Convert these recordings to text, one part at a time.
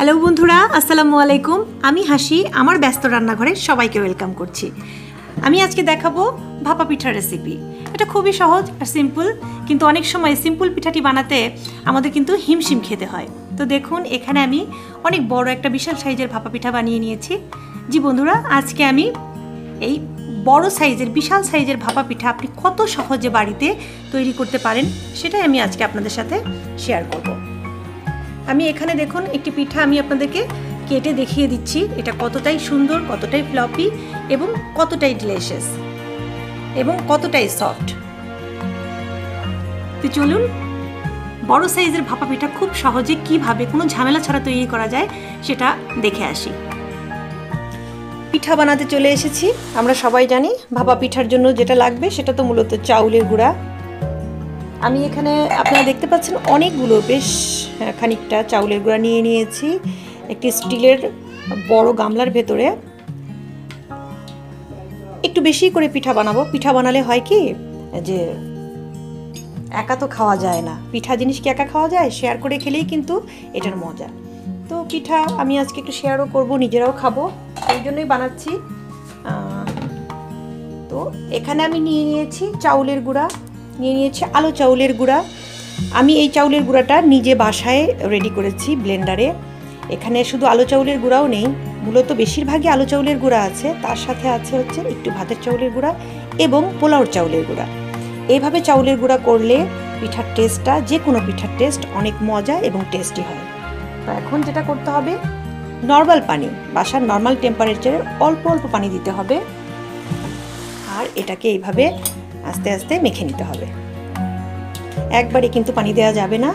Hello বন্ধুরা, আসসালামু আলাইকুম। আমি হাসি আমার ব্যস্ত রান্নাঘরে সবাইকে ওয়েলকাম করছি। আমি আজকে দেখাবো ভাপা পিঠার রেসিপি। এটা খুবই সহজ আর সিম্পল, কিন্তু অনেক সময় সিম্পল পিঠাটি বানাতে আমাদের কিন্তু হিমশিম খেতে হয়। তো দেখুন, এখানে আমি অনেক বড় একটা বিশাল সাইজের ভাপা পিঠা বানিয়ে নিয়েছি। জি বন্ধুরা, আজকে আমি এই বড় সাইজের বিশাল সাইজের ভাপা পিঠা আপনি কত সহজে বাড়িতে তৈরি করতে পারেন সেটাই আমি আজকে আপনাদের সাথে শেয়ার করব। আমি এখানে দেখুন একটি পিঠা আমি আপনাদেরকে কেটে দেখিয়ে দিচ্ছি এটা কতটাই সুন্দর, কতটাই ফ্লপি এবং কতটাই ডিলিশিয়াস এবং কতটাই সফট। তো চলুন বড় সাইজের ভাপা পিঠা খুব সহজে কিভাবে কোনো ঝামেলা ছাড়া তৈরি করা যায় সেটা দেখে আসি। পিঠা বানাতে চলে এসেছি। আমরা সবাই জানি ভাপা পিঠার জন্য যেটা লাগবে সেটা তো মূলত চাউলের গুঁড়া। আমি এখানে আপনারা দেখতে পাচ্ছেন অনেকগুলো বেশ খানিকটা চাউলের গুঁড়া নিয়ে নিয়েছি একটি স্টিলের বড় গামলার ভেতরে। একটু বেশি করে পিঠা বানাবো। পিঠা বানালে হয় কি যে একা তো খাওয়া যায় না, পিঠা জিনিস কি একা খাওয়া যায়? শেয়ার করে খেলেই কিন্তু এটার মজা। তো পিঠা আমি আজকে একটু শেয়ারও করব, নিজেরাও খাবো, সেই জন্যই বানাচ্ছি। তো এখানে আমি নিয়ে নিয়েছি চাউলের গুঁড়া, নিয়ে নিয়েছি আলো চাউলের গুঁড়া। আমি এই চাউলের গুঁড়াটা নিজে বাসায় রেডি করেছি ব্লেন্ডারে। এখানে শুধু আলো চাউলের গুঁড়াও নেই, মূলত বেশিরভাগই আলো চাউলের গুঁড়া আছে, তার সাথে আছে হচ্ছে একটু ভাতের চাউলের গুঁড়া এবং পোলাওর চাউলের গুঁড়া। এইভাবে চাউলের গুঁড়া করলে পিঠার টেস্টটা, যে কোনো পিঠার টেস্ট অনেক মজা এবং টেস্টি হয়। তো এখন যেটা করতে হবে, নর্মাল পানি, বাসার নর্মাল টেম্পারেচারে অল্প অল্প পানি দিতে হবে আর এটাকে এইভাবে আস্তে আস্তে মেখে নিতে হবে। একবারে কিন্তু পানি দেওয়া যাবে না।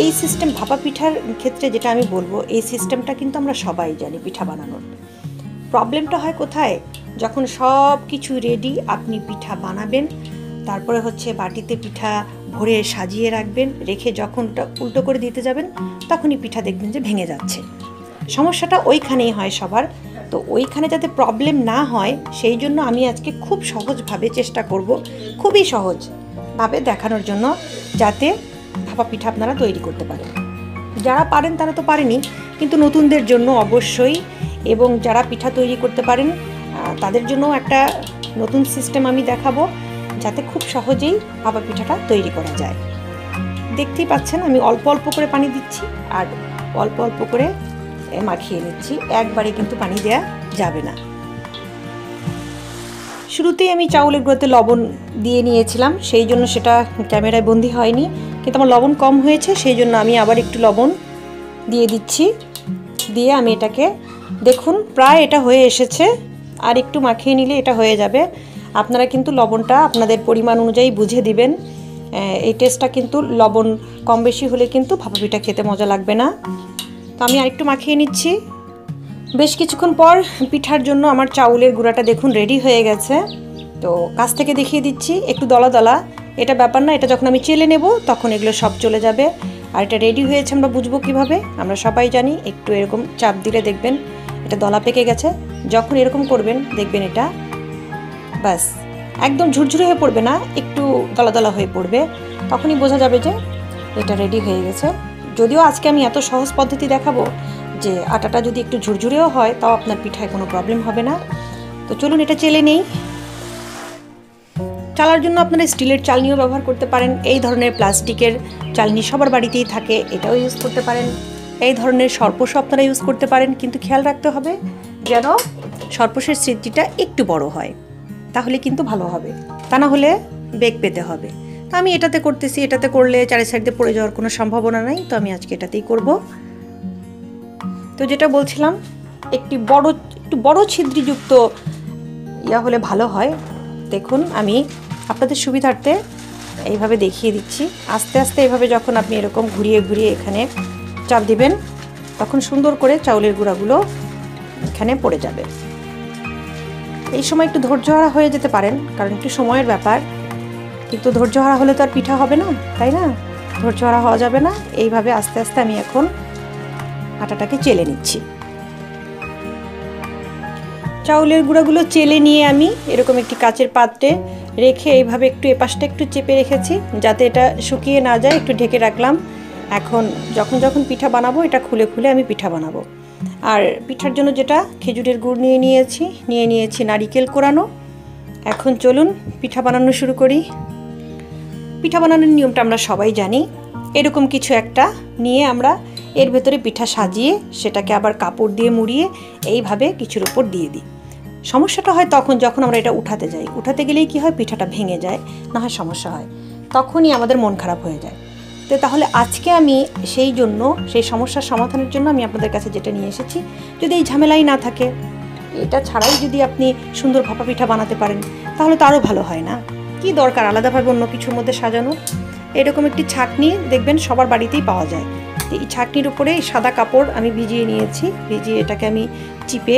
এই সিস্টেম ভাপা পিঠার ক্ষেত্রে যেটা আমি বলবো, এই সিস্টেমটা কিন্তু আমরা সবাই জানি পিঠা বানানোর। প্রবলেমটা হয় কোথায়? যখন সব কিছু রেডি, আপনি পিঠা বানাবেন, তারপরে হচ্ছে বাটিতে পিঠা ভরে সাজিয়ে রাখবেন, রেখে যখন ওটা উল্টো করে দিতে যাবেন তখনই পিঠা দেখবেন যে ভেঙে যাচ্ছে। সমস্যাটা ওইখানেই হয় সবার। তো ওইখানে যাতে প্রবলেম না হয় সেই জন্য আমি আজকে খুব সহজভাবে চেষ্টা করব, খুবই সহজভাবে দেখানোর জন্য, যাতে ভাপা পিঠা আপনারা তৈরি করতে পারেন। যারা পারেন তারা তো পারেনই, কিন্তু নতুনদের জন্য অবশ্যই, এবং যারা পিঠা তৈরি করতে পারেন তাদের জন্য একটা নতুন সিস্টেম আমি দেখাবো, যাতে খুব সহজেই ভাপা পিঠাটা তৈরি করা যায়। দেখতেই পাচ্ছেন আমি অল্প অল্প করে পানি দিচ্ছি আর অল্প অল্প করে মাখিয়ে নিচ্ছি। একবারে কিন্তু পানি দেয়া যাবে না। শুরুতেই আমি চাউলের গুঁড়োতে লবণ দিয়ে নিয়েছিলাম, সেই জন্য সেটা ক্যামেরায় বন্দি হয়নি, কিন্তু আমার লবণ কম হয়েছে, সেই জন্য আমি আবার একটু লবণ দিয়ে দিচ্ছি। দিয়ে আমি এটাকে দেখুন প্রায় এটা হয়ে এসেছে, আর একটু মাখিয়ে নিলে এটা হয়ে যাবে। আপনারা কিন্তু লবণটা আপনাদের পরিমাণ অনুযায়ী বুঝে দিবেন। এই টেস্টটা কিন্তু লবণ কম বেশি হলে কিন্তু ভাপা পিঠা খেতে মজা লাগবে না। তো আমি আরেকটু মাখিয়ে নিচ্ছি। বেশ কিছুক্ষণ পর পিঠার জন্য আমার চাউলের গুঁড়াটা দেখুন রেডি হয়ে গেছে। তো কাছ থেকে দেখিয়ে দিচ্ছি, একটু দলা দলা, এটা ব্যাপার না, এটা যখন আমি চেলে নেব তখন এগুলো সব চলে যাবে। আর এটা রেডি হয়েছে আমরা বুঝবো কিভাবে? আমরা সবাই জানি, একটু এরকম চাপ দিলে দেখবেন এটা দলা পেকে গেছে। যখন এরকম করবেন দেখবেন এটা ব্যাস একদম ঝুরঝুরে হয়ে পড়বে না, একটু দলা দলা হয়ে পড়বে, তখনই বোঝা যাবে যে এটা রেডি হয়ে গেছে। যদিও আজকে আমি এত সহজ পদ্ধতি দেখাবো যে আটাটা যদি একটু ঝুরঝুরেও হয় তাও আপনার পিঠায় কোনো প্রবলেম হবে না। তো চলুন এটা চেলে নেই। চালার জন্য আপনারা স্টিলের চালনিও ব্যবহার করতে পারেন, এই ধরনের প্লাস্টিকের চালনি সবার বাড়িতেই থাকে, এটাও ইউজ করতে পারেন। এই ধরনের সরপোষও আপনারা ইউজ করতে পারেন, কিন্তু খেয়াল রাখতে হবে যেন সরপোষের স্মৃতিটা একটু বড় হয়, তাহলে কিন্তু ভালো হবে, তা না হলে বেগ পেতে হবে। তো আমি এটাতে করতেছি, এটাতে করলে চারি সাইড দিয়ে পড়ে যাওয়ার কোনো সম্ভাবনা নাই, তো আমি আজকে এটাতেই করব। তো যেটা বলছিলাম, একটু বড় ছিদ্রযুক্ত ইয়া হলে ভালো হয়। দেখুন আমি আপনাদের সুবিধার্থে এইভাবে দেখিয়ে দিচ্ছি। আস্তে আস্তে এইভাবে যখন আপনি এরকম ঘুরিয়ে ঘুরিয়ে এখানে চাপ দিবেন তখন সুন্দর করে চাউলের গুঁড়াগুলো এখানে পড়ে যাবে। এই সময় একটু ধৈর্যহারা হয়ে যেতে পারেন, কারণ একটু সময়ের ব্যাপার, কিন্তু ধৈর্যহারা হলে তো আর পিঠা হবে না, তাই না? ধৈর্যহারা হওয়া যাবে না। এইভাবে আস্তে আস্তে আমি এখন আটাটাকে চেলে নিচ্ছি। চাউলের গুঁড়াগুলো চেলে নিয়ে আমি এরকম একটি কাচের পাত্রে রেখে এইভাবে একটু এপাশটা একটু চেপে রেখেছি, যাতে এটা শুকিয়ে না যায়, একটু ঢেকে রাখলাম। এখন যখন যখন পিঠা বানাবো এটা খুলে খুলে আমি পিঠা বানাবো। আর পিঠার জন্য যেটা খেজুরের গুড় নিয়ে নিয়েছি নারিকেল কোরানো। এখন চলুন পিঠা বানানো শুরু করি। পিঠা বানানোর নিয়মটা আমরা সবাই জানি। এরকম কিছু একটা নিয়ে আমরা এর ভেতরে পিঠা সাজিয়ে সেটাকে আবার কাপড় দিয়ে মুড়িয়ে এইভাবে কিছুর উপর দিয়ে দিই। সমস্যাটা হয় তখন যখন আমরা এটা উঠাতে যাই। উঠাতে গেলেই কি হয়, পিঠাটা ভেঙে যায়, না হয় সমস্যা হয়, তখনই আমাদের মন খারাপ হয়ে যায়। তো তাহলে আজকে আমি সেই সমস্যার সমাধানের জন্য আমি আপনাদের কাছে যেটা নিয়ে এসেছি, যদি এই ঝামেলাই না থাকে, এটা ছাড়াই যদি আপনি সুন্দর ভাপা পিঠা বানাতে পারেন তাহলে তো আরও ভালো হয় না? কি দরকার আলাদাভাবে অন্য কিছুর মধ্যে সাজানো? এরকম একটি ছাঁকনি দেখবেন সবার বাড়িতেই পাওয়া যায়। এই ছাঁকনির উপরে সাদা কাপড় আমি ভিজিয়ে নিয়েছি। ভিজিয়ে এটাকে আমি চিপে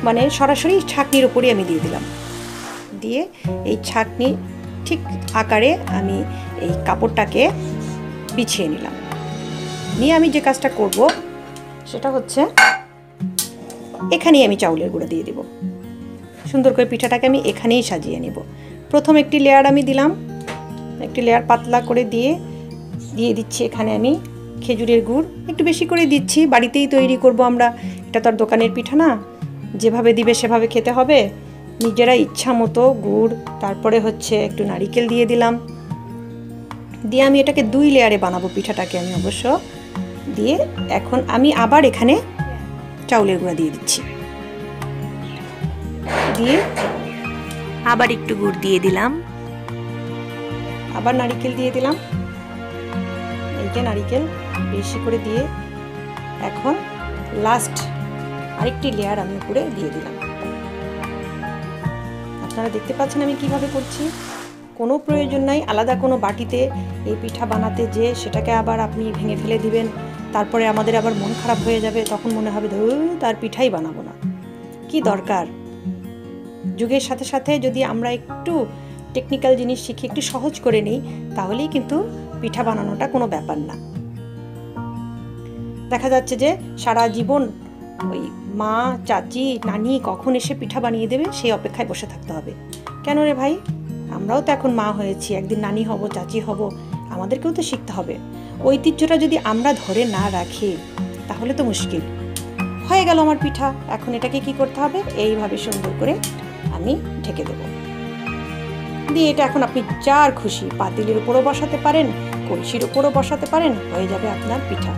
মানে সরাসরি ছাঁকনির উপরেই আমি দিয়ে দিলাম। দিয়ে এই ছাঁকনি ঠিক আকারে আমি এই কাপড়টাকে বিছিয়ে নিলাম। নিয়ে আমি যে কাজটা করব সেটা হচ্ছে এখানেই আমি চাউলের গুঁড়া দিয়ে দেব। সুন্দর করে পিঠাটাকে আমি এখানেই সাজিয়ে নেব। প্রথম একটি লেয়ার আমি দিলাম, একটি লেয়ার পাতলা করে দিয়ে দিচ্ছি এখানে আমি খেজুরের গুড়। একটু বেশি করে দিচ্ছি, বাড়িতেই তৈরি করব আমরা, এটা তো আর দোকানের পিঠা না। যেভাবে দিবে সেভাবে খেতে হবে। নিজেরা ইচ্ছা মতো গুড়, তারপরে হচ্ছে একটু নারিকেল দিয়ে দিলাম। দিয়ে আমি এটাকে 2 লেয়ারে বানাবো পিঠাটাকে আমি অবশ্য। দিয়ে এখন আমি আবার এখানে চাউলের গুঁড়া দিয়ে দিচ্ছি। দিয়ে আবার একটু গুড় দিয়ে দিলাম, আবার নারিকেল দিয়ে দিলাম। এই যে নারিকেল বেশি করে দিয়ে এখন লাস্ট আরেকটি লেয়ার আমি উপরে দিয়ে দিলাম। আপনারা দেখতে পাচ্ছেন আমি কিভাবে করছি। কোনো প্রয়োজন নাই আলাদা কোনো বাটিতে এই পিঠা বানাতে, যে সেটাকে আবার আপনি ভেঙে ফেলে দিবেন, তারপরে আমাদের আবার মন খারাপ হয়ে যাবে, তখন মনে হবে তার পিঠাই বানাবো না। কি দরকার? যুগের সাথে সাথে যদি আমরা একটু টেকনিক্যাল জিনিস শিখে একটু সহজ করে নিই, তাহলেই কিন্তু পিঠা বানানোটা কোনো ব্যাপার না। দেখা যাচ্ছে যে সারা জীবন ওই মা, চাচি, নানি কখন এসে পিঠা বানিয়ে দেবে সেই অপেক্ষায় বসে থাকতে হবে। কেন রে ভাই, আমরাও তো এখন মা হয়েছি, একদিন নানি হব, চাচি হব, আমাদেরকেও তো শিখতে হবে। ঐতিহ্যটা যদি আমরা ধরে না রাখি তাহলে তো মুশকিল। হয়ে গেল আমার পিঠা। এখন এটাকে কি করতে হবে, এইভাবে সুন্দর করে আমি ঢেকে দেব। দিয়ে এটা এখন আপনি যার খুশি পাতিলের উপরও বসাতে পারেন, কলসির উপরও বসাতে পারেন, হয়ে যাবে আপনার পিঠা।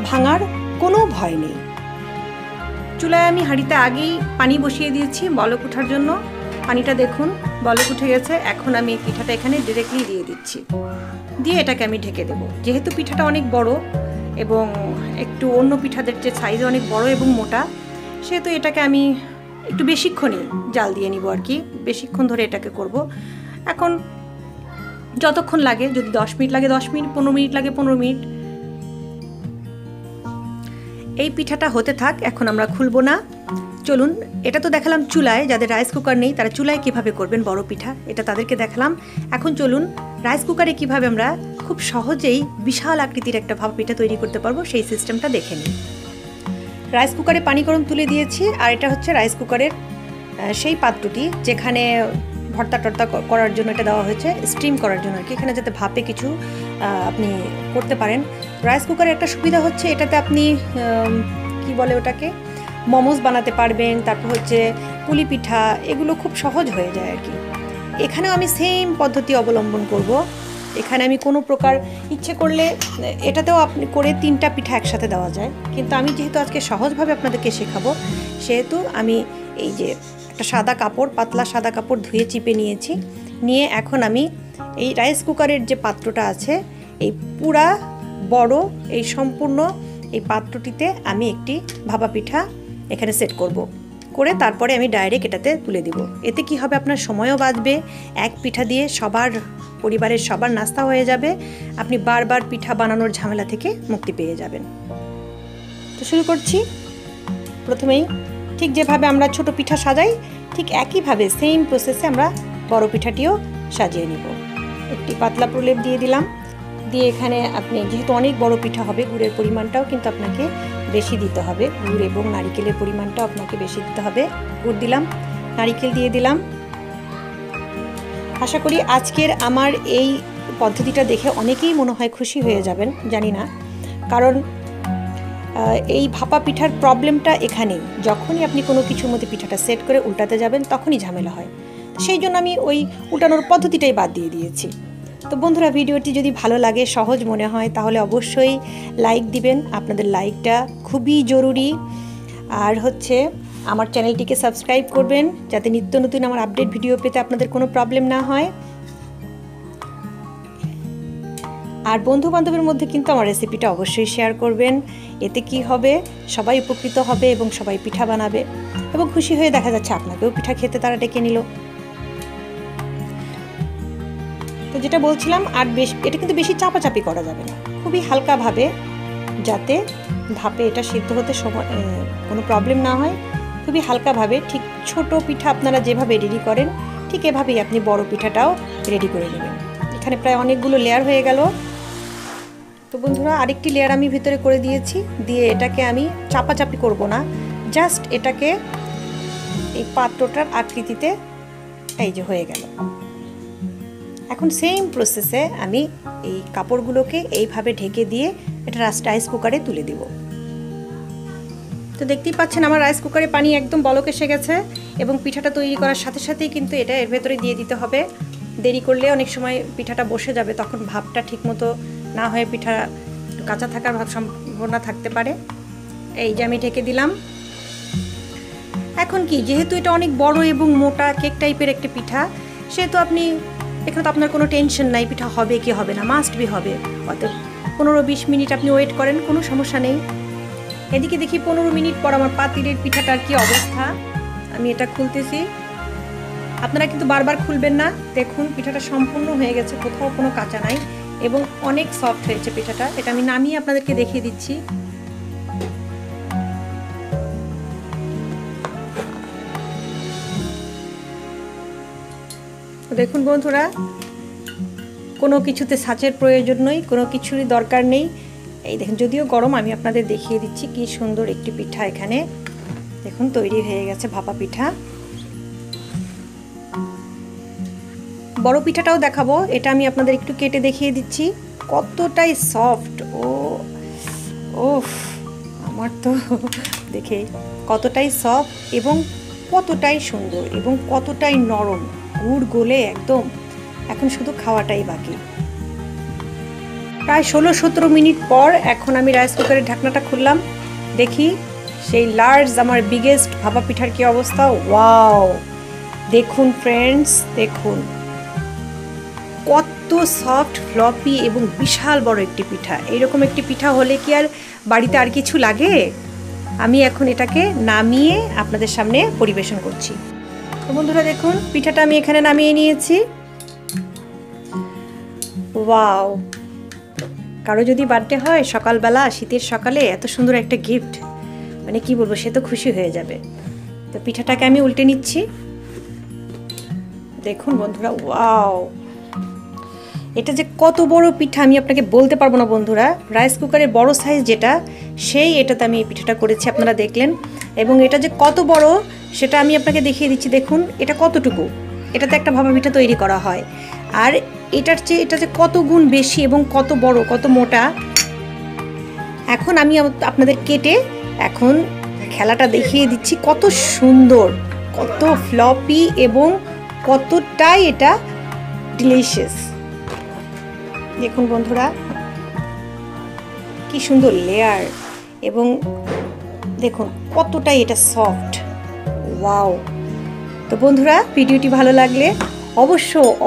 ভাঙার কোনো ভয় নেই। চুলায় আমি হাঁড়িতে আগেই পানি বসিয়ে দিয়েছি বলক ওঠার জন্য। পানিটা দেখুন বলক উঠে গেছে। এখন আমি পিঠাটা এখানে ডিরেক্টলি দিয়ে দিচ্ছি। দিয়ে এটাকে আমি ঢেকে দেব। যেহেতু পিঠাটা অনেক বড় এবং একটু অন্য পিঠাদের যে সাইজে অনেক বড় এবং মোটা, সেহেতু এটাকে আমি একটু বেশিক্ষণই জাল দিয়ে নিব আর কি। বেশিক্ষণ ধরে এটাকে করব। এখন যতক্ষণ লাগে, যদি 10 মিনিট লাগে 10 মিনিট, 15 মিনিট লাগে 15 মিনিট। এই পিঠাটা হতে থাক, এখন আমরা খুলবো না। চলুন, এটা তো দেখালাম চুলায়, যাদের রাইস কুকার নেই তারা চুলায় কিভাবে করবেন বড় পিঠা, এটা তাদেরকে দেখালাম। এখন চলুন রাইস কুকারে কিভাবে আমরা খুব সহজেই বিশাল আকৃতির একটা ভাপা পিঠা তৈরি করতে পারবো সেই সিস্টেমটা দেখে নিই। রাইস কুকারে পানি গরম তুলে দিয়েছি, আর এটা হচ্ছে রাইস কুকারের সেই পাত্রটি যেখানে ভর্তা টর্তা করার জন্য এটা দেওয়া হয়েছে, স্টিম করার জন্য আর কি, এখানে যাতে ভাপে কিছু আপনি করতে পারেন। রাইস কুকারের একটা সুবিধা হচ্ছে এটাতে আপনি কি বলে ওটাকে, মোমোস বানাতে পারবেন, তারপর হচ্ছে পুলি পিঠা, এগুলো খুব সহজ হয়ে যায় আর কি। এখানেও আমি সেম পদ্ধতি অবলম্বন করব। এখানে আমি কোনো প্রকার ইচ্ছে করলে এটাতেও আপনি করে 3টা পিঠা একসাথে দেওয়া যায়, কিন্তু আমি যেহেতু আজকে সহজভাবে আপনাদেরকে শেখাবো, সেহেতু আমি এই যে একটা সাদা কাপড়, পাতলা সাদা কাপড় ধুয়ে চিপে নিয়েছি। নিয়ে এখন আমি এই রাইস কুকারের যে পাত্রটা আছে, এই পুরা বড় এই সম্পূর্ণ এই পাত্রটিতে আমি একটি ভাপা পিঠা এখানে সেট করব। করে তারপরে আমি ডাইরেক্ট এটাতে তুলে দিব। এতে কি হবে, আপনার সময়ও বাঁচবে, এক পিঠা দিয়ে পরিবারের সবার নাস্তা হয়ে যাবে, আপনি বারবার পিঠা বানানোর ঝামেলা থেকে মুক্তি পেয়ে যাবেন। তো শুরু করছি। প্রথমেই ঠিক যেভাবে আমরা ছোট পিঠা সাজাই, ঠিক একইভাবে সেম প্রসেসে আমরা বড় পিঠাটিও সাজিয়ে নেব। একটি পাতলা প্রলেপ দিয়ে দিলাম। দিয়ে এখানে আপনি যেহেতু অনেক বড় পিঠা হবে, গুড়ের পরিমাণটাও কিন্তু আপনাকে বেশি দিতে হবে। গুড় এবং নারিকেলের পরিমাণটাও আপনাকে বেশি দিতে হবে। গুড় দিলাম, নারিকেল দিয়ে দিলাম। আশা করি আজকের আমার এই পদ্ধতিটা দেখে অনেকেই মনে হয় খুশি হয়ে যাবেন, জানি না, কারণ এই ভাপা পিঠার প্রবলেমটা এখানেই, যখনই আপনি কোনো কিছুর মধ্যে পিঠাটা সেট করে উল্টাতে যাবেন তখনই ঝামেলা হয়। সেই জন্য আমি ওই উল্টানোর পদ্ধতিটাই বাদ দিয়ে দিয়েছি। তো বন্ধুরা, ভিডিওটি যদি ভালো লাগে, সহজ মনে হয়, তাহলে অবশ্যই লাইক দিবেন। আপনাদের লাইকটা খুবই জরুরি। আর হচ্ছে আমার চ্যানেলটিকে সাবস্ক্রাইব করবেন, যাতে নিত্য নতুন আমার আপডেট ভিডিও পেতে আপনাদের কোনো প্রবলেম না হয়। আর বন্ধু বান্ধবের মধ্যে কিন্তু আমার রেসিপিটা অবশ্যই শেয়ার করবেন। এতে কি হবে, সবাই উপকৃত হবে এবং সবাই পিঠা বানাবে এবং খুশি হয়ে দেখা যাচ্ছে আপনাকেও পিঠা খেতে তারা ডেকে নিল। তো যেটা বলছিলাম, আর এটা কিন্তু বেশি চাপাচাপি করা যাবে না, খুবই হালকাভাবে, যাতে ভাপে এটা সিদ্ধ হতে সময় কোনো প্রবলেম না হয়। খুবই হালকাভাবে, ঠিক ছোট পিঠা আপনারা যেভাবে রেডি করেন ঠিক এভাবেই আপনি বড় পিঠাটাও রেডি করে নেবেন। এখানে প্রায় অনেকগুলো লেয়ার হয়ে গেল। তো বন্ধুরা, আরেকটি লেয়ার আমি ভিতরে করে দিয়েছি, দিয়ে এটাকে আমি চাপাচাপি করব না, জাস্ট এটাকে এই পাত্রটার আকৃতিতে এই যে হয়ে গেল। এখন সেম প্রসেসে আমি এই কাপড়গুলোকে এইভাবে ঢেকে দিয়ে এটা রাইস কুকারে তুলে দিব। তো দেখতেই পাচ্ছেন আমার রাইস কুকারে পানি একদম বলক এসে গেছে এবং পিঠাটা তৈরি করার সাথে সাথেই কিন্তু এটা এর ভেতরে দিয়ে দিতে হবে। দেরি করলে অনেক সময় পিঠাটা বসে যাবে, তখন ভাপটা ঠিকমতো না হয়ে পিঠা কাঁচা থাকার সম্ভাবনা থাকতে পারে। এই যে আমি ঢেকে দিলাম। এখন কি, যেহেতু এটা অনেক বড় এবং মোটা কেক টাইপের একটি পিঠা, সেহেতু আপনি এখানে তো আপনার কোনো টেনশন নাই পিঠা হবে কি হবে না, মাস্ট বি হবে। অতএব 15-20 মিনিট আপনি ওয়েট করেন, কোনো সমস্যা নেই। এদিকে দেখি 15 মিনিট পর আমার পাতিলের পিঠাটার কি অবস্থা। আমি এটা খুলতেছি, আপনারা কিন্তু বারবার খুলবেন না। দেখুন পিঠাটা সম্পূর্ণ হয়ে গেছে, কোথাও কোনো কাঁচা নাই এবং অনেক সফট হয়েছে পিঠাটা। এটা আমি নামিয়ে আপনাদেরকে দেখিয়ে দিচ্ছি। দেখুন বন্ধুরা, কোনো কিছুতে ছাঁচের প্রয়োজন নেই, কোনো কিছুরই দরকার নেই। এই দেখুন, যদিও গরম, আমি আপনাদের দেখিয়ে দিচ্ছি কি সুন্দর একটি পিঠা এখানে দেখুন তৈরি হয়ে গেছে, ভাপা পিঠা। বড় পিঠাটাও দেখাবো, এটা আমি আপনাদের একটু কেটে দেখিয়ে দিচ্ছি কতটাই সফট। আমার তো দেখে কতটাই সফট এবং কতটাই সুন্দর এবং কতটাই নরম, গুড় গলে একদম। এখন শুধু খাওয়াটাই বাকি। প্রায় 16-17 মিনিট পর এখন আমি রাইস কুকারের ঢাকনাটা খুললাম, দেখি সেই লার্জ আমার বিগেস্ট ভাপা পিঠার কি অবস্থা। ওয়াও, দেখুন ফ্রেন্ডস, দেখুন কত সফট, ফ্লপি এবং বিশাল বড় একটি পিঠা। এইরকম একটি পিঠা হলে কি আর বাড়িতে আর কিছু লাগে? আমি এখন এটাকে নামিয়ে আপনাদের সামনে পরিবেশন করছি। তো বন্ধুরা দেখুন, পিঠাটা আমি এখানে নামিয়ে নিয়েছি। ওয়াও, কারো যদি বার্থডে হয় সকালবেলা, শীতের সকালে এত সুন্দর একটা গিফট, মানে কি বলবো, সে তো খুশি হয়ে যাবে। তো পিঠাটাকে আমি উল্টে নিচ্ছি। দেখুন বন্ধুরা, ওয়াও, এটা যে কত বড় পিঠা আমি আপনাকে বলতে পারবো না বন্ধুরা। রাইস কুকারের বড় সাইজ যেটা, সেই এটাতে আমি এই পিঠাটা করেছি, আপনারা দেখলেন। এবং এটা যে কত বড় সেটা আমি আপনাকে দেখিয়ে দিচ্ছি। দেখুন এটা কতটুকু, এটাতে একটা ভাপা পিঠা তৈরি করা হয়। আর এটার চেয়ে এটা যে কত গুণ বেশি এবং কত বড়, কত মোটা। এখন আমি আপনাদের কেটে এখন খেলাটা দেখিয়ে দিচ্ছি, কত সুন্দর, কত ফ্লপি এবং কতটাই এটা ডিলিশিয়াস। দেখুন বন্ধুরা, কি সুন্দর লেয়ার এবং দেখুন কতটাই এটা সফট। ওয়াও। তো বন্ধুরা, ভিডিওটি ভালো লাগলে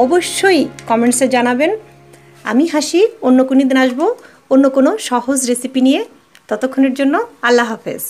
অবশ্যই কমেন্টসে জানাবেন। আমি হাসি, অন্য কোনো দিন আসবো অন্য কোনো সহজ রেসিপি নিয়ে। ততক্ষণের জন্য আল্লাহ হাফেজ।